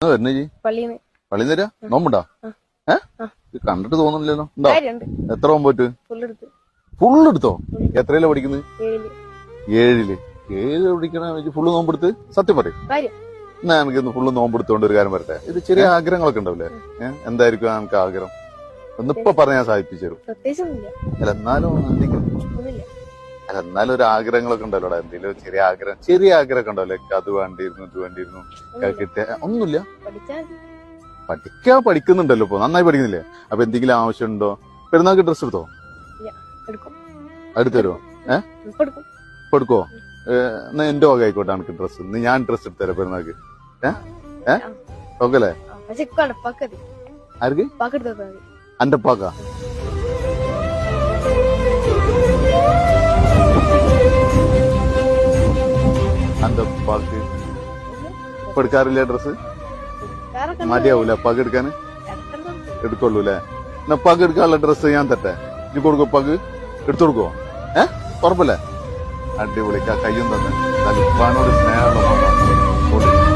വരുന്നേ ജി പള്ളിന്ന് തരാ നോമ്പുണ്ടാ ഇത് കണ്ടിട്ട് തോന്നുന്നില്ലല്ലോ ഉണ്ടോ? എത്ര നോമ്പ് പറ്റു? ഫുള്ള് എടുത്തോ? എത്രയിലാ പഠിക്കുന്നത്? 7-ല്. 7 പഠിക്കണ ഫുള്ള് നോമ്പെടുത്ത് സത്യം പറയും. എന്നാ എനിക്കൊന്ന് ഫുള്ള് നോമ്പെടുത്തോണ്ട് ഒരു കാര്യം വരട്ടെ. ഇത് ചെറിയ ആഗ്രഹങ്ങളൊക്കെ ഉണ്ടാവില്ലേ? എന്തായിരിക്കും നമുക്ക് ആഗ്രഹം? ഒന്നിപ്പോ പറഞ്ഞാൽ സാധിപ്പിച്ചു തരും. അല്ല എന്നാലും എന്തെങ്കിലും അല്ല എന്നാലും ഒരു ആഗ്രഹങ്ങളൊക്കെ ഉണ്ടല്ലോ എന്തെങ്കിലും ചെറിയ ആഗ്രഹമൊക്കെ ഉണ്ടാവില്ലേ? അത് വേണ്ടിയിരുന്നു ഇത് വേണ്ടിയിരുന്നു കിട്ടിയ ഒന്നുമില്ല. പഠിക്കുന്നുണ്ടല്ലോ ഇപ്പൊ നന്നായി പഠിക്കുന്നില്ലേ? അപ്പൊ എന്തെങ്കിലും ആവശ്യമുണ്ടോ? പെരുന്നാൾക്ക് ഡ്രസ് എടുത്തോ? അടുത്ത് തരുമോ? ഇപ്പൊ എടുക്കോ? എന്നാ എന്റെ വക ആയിക്കോട്ടെ എനിക്ക് ഡ്രസ്. ഇന്ന് ഞാൻ ഡ്രസ് എടുത്തരാം പെരുന്നാൾക്ക്. ഓക്കെ അല്ലേ? ആർക്ക്? അന്റെ പാക്ക അന്റെ പാക്ക് ഇപ്പൊ എടുക്കാറില്ല ഡ്രസ്? മടിയാവൂല പാക്ക് എടുക്കാന്? എടുക്കുള്ളൂ അല്ലേ? എന്നാ പാക്ക് എടുക്കാനുള്ള ഡ്രസ്സ് ഞാൻ തട്ടെ. നീ കൊടുക്കോ? പാക്ക് എടുത്തു കൊടുക്കോ? ഉറപ്പല്ലേ? അടിപൊളിക്ക് ആ കയ്യും തന്നെ. ഉപ്പാനോട് സ്നേഹമുള്ള